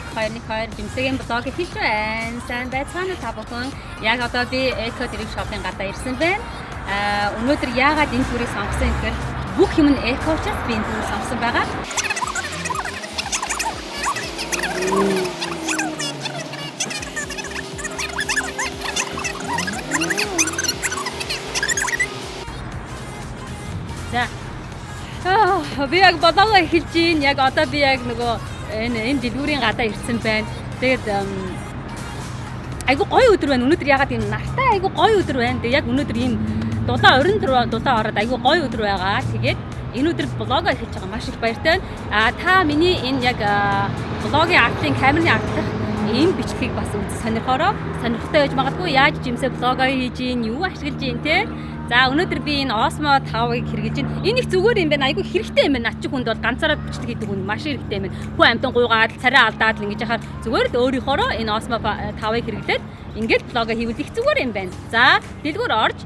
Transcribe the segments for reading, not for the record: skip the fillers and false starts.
1212 жимсэгийн блог хийж байна. Сайн байцгаана та бүхэн. Яг одоо би Eco Direct Shop-ын гадаа ирсэн байна. Өнөөдөр яагаад энэ төрийг сонгосон юм гэхээр бүх юм нь Eco учраас би энэ төрийг сонгосон байгаа. За. Би яг болоогоо эхэлж гин. Яг одоо би яг нөгөө энэ дэлгүүрийн гадаа ирсэн байна. Тэгээд айгу гоё өдөр байна. Өнөөдөр ягаад юм нартай айгу гоё өдөр байна. Тэгээд яг өнөөдөр ийм дулаан орон дулаан ороод айгу гоё өдөр байгаа. Тэгээд энэ өдөр блогоо эхэлж байгаа маш их баяртай байна. Та миний энэ яг блогийн артлын камерны артлах ийм бичлэгийг бас үзэх сонирхолтой байж магадгүй. Яаж жимсээ блогоо хийж гин, юу ашиглаж гин те. За өнөөдөр би энэ Osmo 5-ыг хэрэглэж байна. Энэ их зүгээр юм байна. Айгүй хэрэгтэй юм байна. Над чи хүнд бол ганцаараа бичлэг хийдэг хүн маш хэрэгтэй юм байна. Хүн амтан гуйгаад, царай алдаад л ингэж яхаар зүгээр л өөрийнхоороо энэ Osmo 5-ыг хэрэглээд ингээд блогоо хийвэл их зүгээр юм байна. За дэлгүүр орж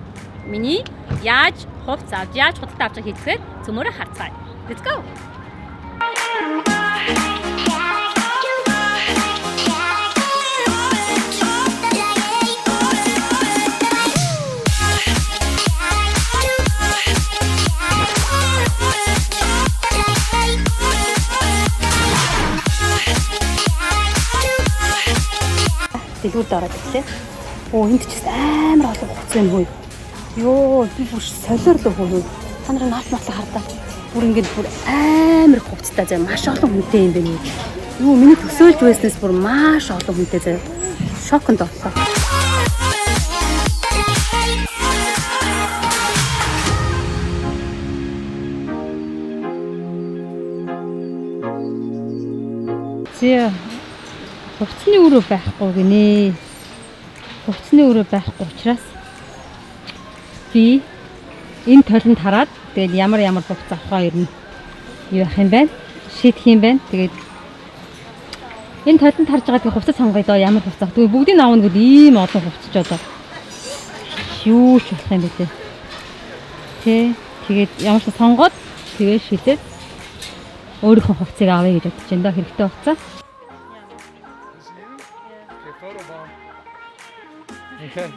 миний яаж хувцас авч, яаж худалдаа авч хийцгээд цөмөрө харцгаая. Let's go. Дэлгүүрд ороод ирлээ. Энд ч амар олон хугацаа юм хөөе. Йоо, би бүр солиорлоо хөөе. Та нарын наалт хардаа. Бүр ингэж бүр амар хугацтай заа маш олон хүнтэй юм байна. Юу миний төсөөлж байснаас бүр маш олон хүнтэй заа. Шоконд орлоо. Зэ хувцсны өрөө байхгүй гинэ. Хувцсны өрөө байхгүй учраас би энэ толинд хараад тэгээд ямар хувцас авахаа ирнэ. Юу ах юм бэ? Шийдэх юм байна. Тэгээд энэ толинд харж байгаа хувцас сонгоё доо ямар хувцас. Тэгээд бүгдийг аавна гэвэл ийм олон хувцас ч одоо юу ч болох юм бэ те. Тэгээд ямар ч сонгоод тэгээд шийдээд өөрийнхөө хувцсыг авъя гэж бодож байна да. Хэрэгтэй хувцас. Okay.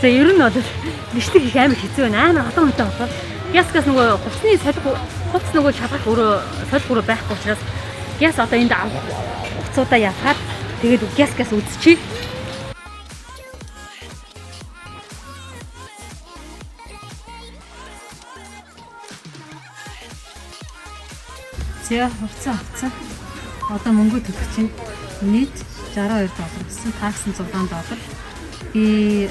За ер нь бол бичлэг их амар хэцүү байна. Амар олон хүнтэй болоод гяскас нөгөө хувцсны хувцс нөгөө шалгах өөрөө солих байхгүй учраас гяс одоо энд авах хувцсуудаа явахад тэгээд гяскас үзчихье. За хувцас. Одоо мөнгө төлөх чинь нийт $62 гэсэн таксын $6. Би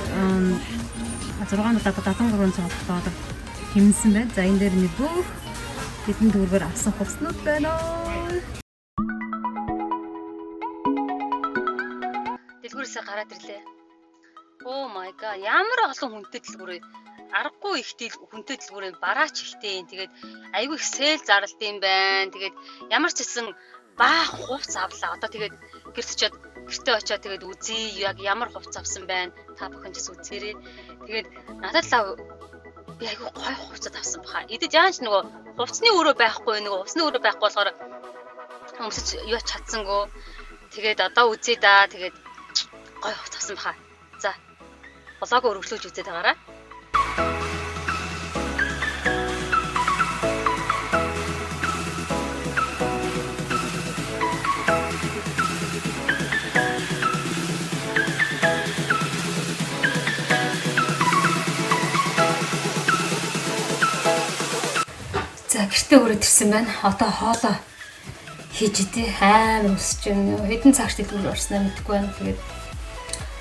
6 удаа $7300 хэмнсэн байна. За энэ дээр нэг бүх хэдэн төгрөгөөр авсан хувцснууд байна. Дэлгүүрээсээ гараад ирлээ. Oh my god, ямар олон хүнтэй дэлгүүр вэ? Аргагүй ихтэй хүнтэй дэлгүүр бараач ихтэй. Тэгээд айгүй их сэл зарлт юм байна. Тэгээд ямар ч гэсэн баах хувцас авлаа. Одоо тэгээд гэртээ очиод тэгээд үзье яг ямар хувцас авсан байна. Та бүхэн ч үзээрэй. Тэгээд надад л би айгүй гоё хувцас авсан баха. Эдэд яаж нөгөө хувцсны өрөө байхгүй нөгөө хувцсны өрөө байхгүй болохоор өмсөж юу чадсангүй. Тэгээд одоо үзье да. Тэгээд гоё хувцас авсан баха. За. Блогоо өргөжлүүлж үзээд байгаарай. За гэртээ өрөөд ирсэн байна. Одоо хоолоо хийж идэ амар өсөж байна. Хэдэн цагт дэлгүүр орсноо мэдэхгүй байна. Тэгээд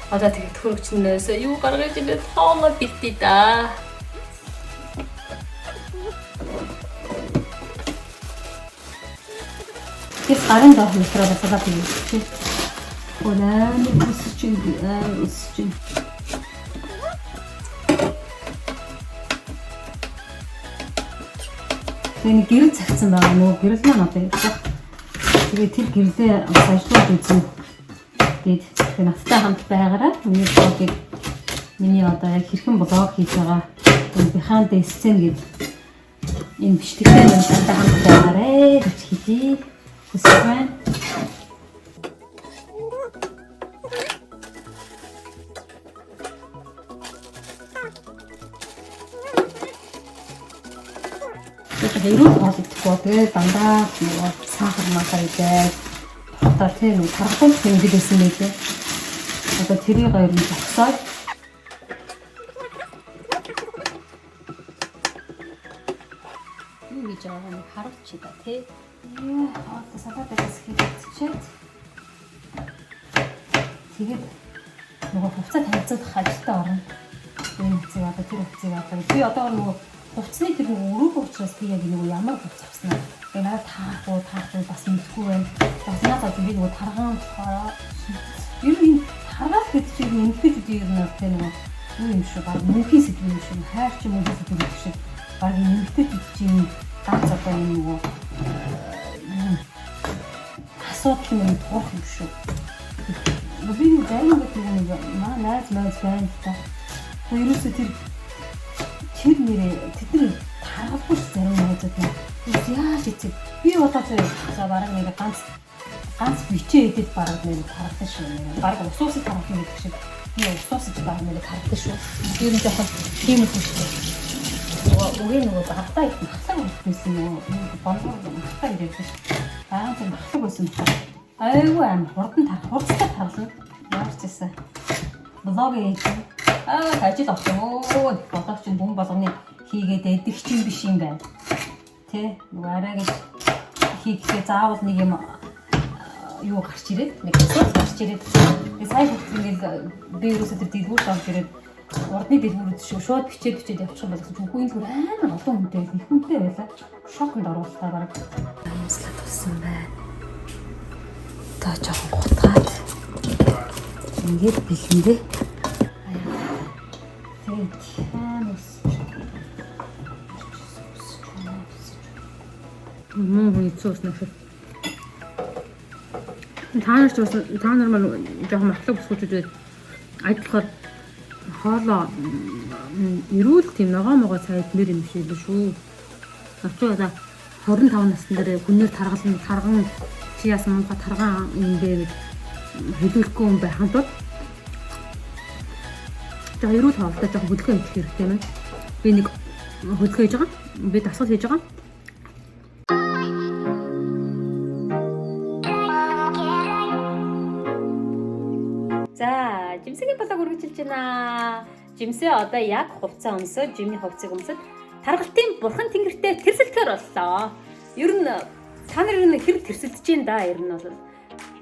одоо тэгээд хөрөгчнөөс юу гаргаж ирээд хоолоо битээ да. Тэс гарын доор метро басаад ирсэн. Онаа өсөж байна. Тэгээд гэрэл цагцсан байгаа нөө гэрэл маань одоо явах. Тэгээд тэр гэрлээ ажлууд үзэн. Тэгээд надтай хамт байгаараа миний одоо яг хэрхэн блог хийж байгаа behind the scene гэдэг Энэ бичлэгтэй юм дандаа хамт байгаарэ гэж хэлье. Хүсэж байна. Хэрүүл хоол идэхгүй тэгээд дандаа нөгөө сахар махар идээд одоо тийм тархал хэмжиж байсан байлээ. Одоо тэрийг хоёр нь зогсоод юу гэж байгаа юм харуулчих да тий. Одоо салаатаас хийчихээд тэгээд нөгөө хувцас тавьцах ажилтаа орно. Энэ хэсэг одоо тэр хэсэг одоо би одоо нөгөө хувцсны тэр өрөөгөө учраас би яг нэг ямар хувцас авсан аа. Тэгээ надад таахгүй бас мэдхгүй байна. Бас надад би нөгөө таргаан болохоор ер нь таргаал гэдэг чинь эмгтээчүүд ер нь тэ нөгөө юу юм шиг баг мөнхийн сэдв юм шиг хайр ч мөнхийн сэдв юм шиг баг эмгтээчүүд чинь ганц одоо нөгөө асуудал юм турах юм шүү. Би нэг зарим нэг маа найз байна л та. Ерөөсөө тэр нэрээ тэдний таргалгүй зарим найзууд нь яаж ийцэг би одоо за бараг нэг ганц бичээ идэт бараг нэг таргалтай шүү. Бараг усуусыг таргалах юм гэдэг шиг би усуусыг бараг нэг таргалтай шүү. Ер нь жоохон тийм үү шүү. Нөгөө багтаа их махлаг байсан нөгөө бонгор махлаг гэдэг шүү. Аа тэр махлаг байсан чинь айгүй амар хурдан хурцтай таргална. Ямар ч гэсэн блог хийж ажил авсан өө бодогч бүм болгоны хийгээд эдэх чинь биш юм байна. Тэ нөгөө арайг хийхдээ заавал нэг юм юу гарч ирээд нэг асуудал гарч ирээд сайн ингээл би юусаа тэр дэлгүүр авч ирээд урдны дэлгүүрүүд шууд бичээд явчих юм болсон. Үгүй энэ амар олон хүнтэй их хүнтэй байлаа. Шоконд оруулалтаа бараг амслаад болсон байна. Та жоохон гутгаад ингээд бэлэндээ Хэцүүс нэхэр. Та нар маань жоохон махлаг бүсгүүчүүд ажиллахаар хоолоо эрүүл тийм ногоо цайдмэр юм шиг л шүү. Очоо одоо 25 насны дээр хүнээр тарган чи яасан мөн таргаан юм бэ гэж хэлүүлэхгүй юм байхад бол за эрүүл хоолтой жоохон хөдөлгөөн хийх хэрэгтэй юм. Би нэг хөдөлгөөн хийж байгаа. Би дасгал хийж байгаа. За, жимсгийн блог үргэлжилж байна. Жимсээ одоо яг хувцас өмсөд, жимний хувцсыг өмсөд таргалтын бурхан тэнгэртэй тэрсэлтгэр боллоо. Ер нь та нар энэ хэрэг тэрсэлдэж байна да. Ер нь бол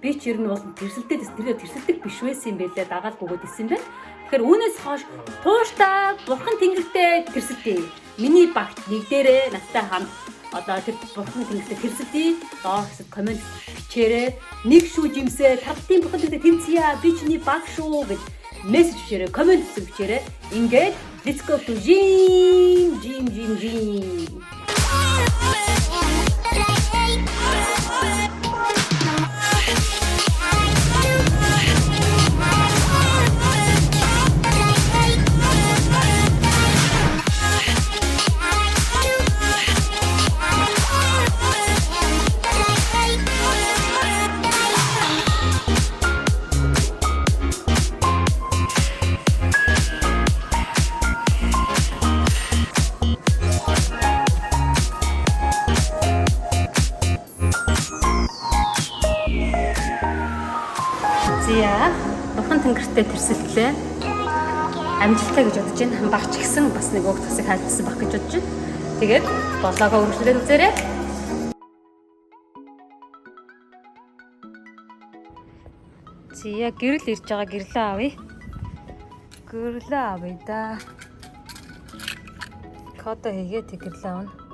би ч ер нь бол тэрсэлдэг биш байсан юм байлээ. Дагаал бөгөөд исэн байна. Тэгэхээр үүнээс хойш тууштай бурхан тэнгэртэй тэрсэлдэг. Миний багт нэг дээрээ настай хамт одоо тэр бурхан тэнгэртэй тэрсэлдэг. Доош комент бичээрэй. Нэг шүү жимсээ таргалтын бурхан тэнгэртэй тэмцье. Би чиний баг шүү гэж мессеж бичээрэй. Комент бичээрэй. Ингээд let's go to gym. Зя бурхан тэнгэртэй тэрсэлтлээ. Амжилттай гэж бодож байна. Багч гисэн бас нэг уг тасыг хайлтсан баг гэж бодож байна. Тэгээд блогоо үргэлжлүүлээд үзээрэй. Зя гэрэл ирж байгаа гэрлээ авъя. Гэрлээ авъя да. Кодо хийгээд гэрлээ авна.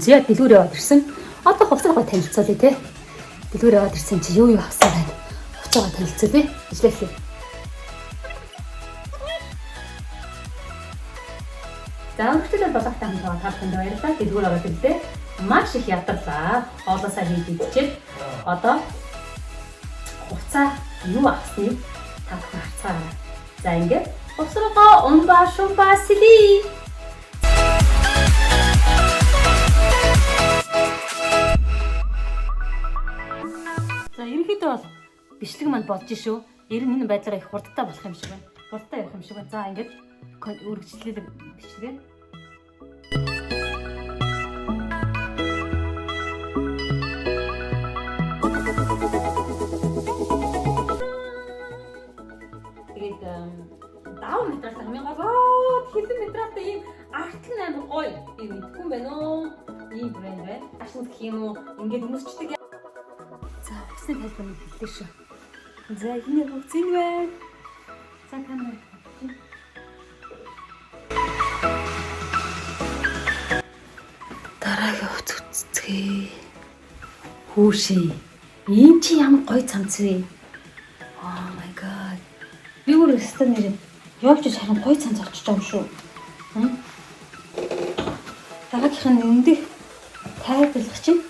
Зэ дэлгүүр яваад ирсэн. Одоо хувцаагаа танилцуулъя те. Дэлгүүр яваад ирсэн чи юу авсан байна? Хувцаагаа танилцуулъя. Ижлэхээ. За өнөөдөр болгохтай хамгаалаад тавтанд баярлалаа. Дэлгүүр ороод ирлээ. Маш их ядарлаа. Хоолоосаа хийж идчихээд одоо хувцаа юу авсныг та бүхэн харцгаарай. За ингээд хувцаагаа унбаа шумбаа сэлий. За ерөнхийдөө бол бичлэг манд болж шүү. Ер нь энэ байдлаараа их хурдтай болох юм шиг байна. Хурдтай явах юм шиг байна. За ингээд үргэлжлүүлэг бичлэгээ. Тэгээд даав метрал хамгийн гол хэдэн метралтай ийм арт нь амар гоё. Би мэдгүй юм байна уу? Ийм брэнд байна. Ашиг гэх юм уу? Ингээд өмсчдэг. За усны тайлбар хэллээ шүү. За энэ хувцас энэ байна. За камера. Дараагийн хувцас үзцгээе. Хүүшээ. Ийм чи ямар гоё цамц вэ? Oh my god. Би өөр өстө нэр явж харин гоё цамц олчиж байгаа юм шүү. Дараагийнх нь эндээ тайлбарлах чинь.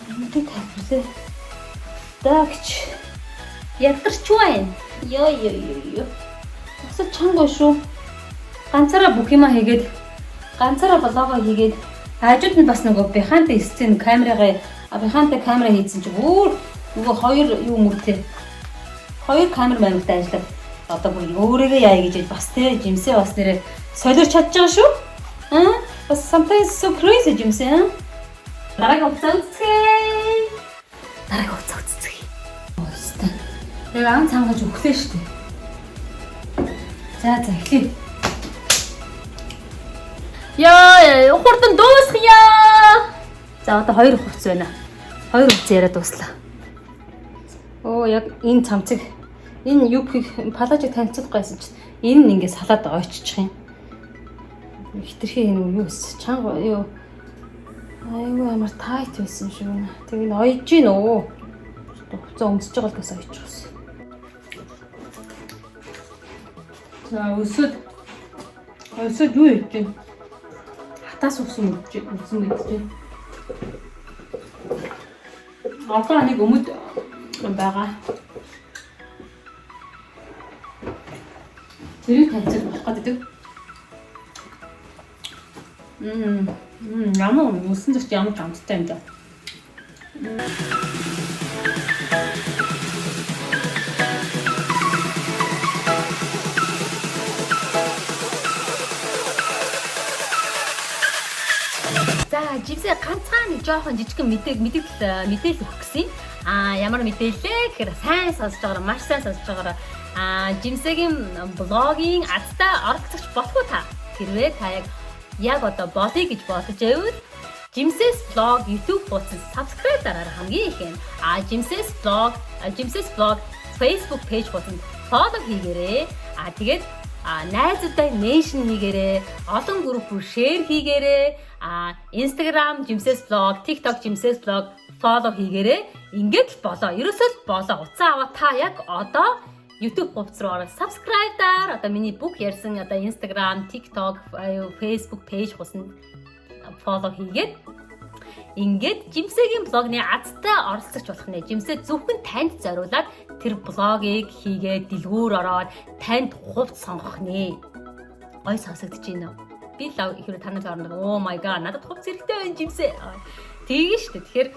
Эндээ тайлбарлаа. Дагч. Ядарч байна. Ёо. Асаа чанга шүү. Ганцаараа бүх юма хийгээд ганцаараа блогоо хийгээд хажууд нь бас нөгөө бихантай сцен камераагаа бихантай камера хийсэн чинь өөр нөгөө хоёр юу мөртэй. Хоёр камер мангтай ажиллаад одоо бүр өөрийгөө яа гэж бас тэ жимсээ бас нэрээ солиорч чадж байгаа шүү. Бас sometimes so crazy жимсээ. Дараагийн хувцас үзье. Дараагийн хувцас үзье. Өөстөө. Яг ам цангаж өглөө шүү дээ. За эхлэе. Яа, хурдан дуусгая. За одоо хоёр хувцас байна. Хоёр хувцас яриад дуслаа. Оо яг энэ цамцыг энэ юг палажиг танилцуулах байсан чинь энэ нь ингээд салаад ойччих юм. Хитрхи энэ юу өс чанга юу. Айгүй амар тайт байсан шүү. Тэг энэ ойж гин үү. Хувцас өмсөж байгаа л гэсэн ойчих гэсэн. За өсөд юу хийх вэ? Хатаас өгсөн гэдэг. Одоо нэг өмд байгаа. Тэрийг танилцуулж болох гэдэг. Ямар өсөн зөвхөн ямар амттай юм даа. Жимсээ ганцхан нэг жоохон жижигхэн мэдээлэл өгөх гэсэн. Ямар мэдээлэл гэхээр сайн сонсож байгаараа маш сайн сонсож байгаараа жимсэгийн блогийн азтай оролцогч болох уу та? Хэрвээ та яг одоо болъё гэж бодож байвал Jimses blog YouTube хуудсанд subscribe дараарай хамгийн их юм. Jimses blog Facebook page хуудсанд follow хийгээрэй. Тэгээд найзуудтай mention хийгээрэй. Олон групп руу share хийгээрэй. Instagram Jimses blog, TikTok Jimses blog follow хийгээрэй. Ингээд л болоо. Ерөөсөө л болоо. Уцаа аваа та яг одоо YouTube хуудас руу ороод subscribe даар. Одоо миний бүх ярьсан одоо Instagram, TikTok, Facebook page хуудсанд follow хийгээд ингээд Жимсэгийн блогны азтай оролцогч болох нэ. Жимсээ зөвхөн танд зориулаад тэр блогийг хийгээд дэлгүүр ороод танд хувц сонгох нэ. Гой сонсогдож байна уу? Би лав ихээр та нарын оронд oh my god надад хувц хэрэгтэй байна Жимсээ. Тэгээ шүү дээ. Тэгэхээр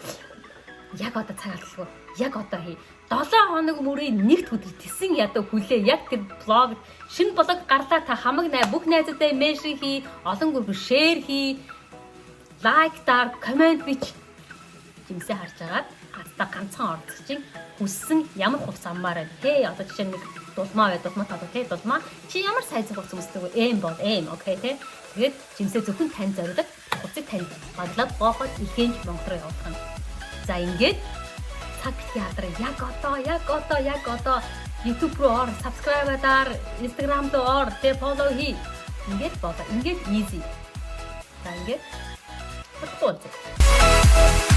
яг одоо цаг алдалгүй. Яг одоо хий. 7 хоног мөрийн нэгт өдөр тэсэн ядуу хүлээ. Яг тэр блог шинэ блог гарлаа та хамаг бүх найзуудтай меншн хий, олон групп шеэр хий. Лайк даар, комент бич. Жимсээ харж агаад хатта ганцхан орцогчийн хүссэн ямар хувц аммаар байна. Хей одоо жишээ нэг дулмаа таа тий дулмаа. Чи ямар сайзын хувц өмсдөг вэ? Эм бол эм окей тий. Тэгээд жимсээ зөвхөн тань зориулаад хувцыг тань бодлоод гоохот илгээнж Монгол руу явуулах юм. За ингээд цаг театр яг одоо YouTube руу ор, subscribe даар, Instagram руу ор, тэ follow хий. Ингээд болоо. Ингээд easy. За ингээд 첫 번째.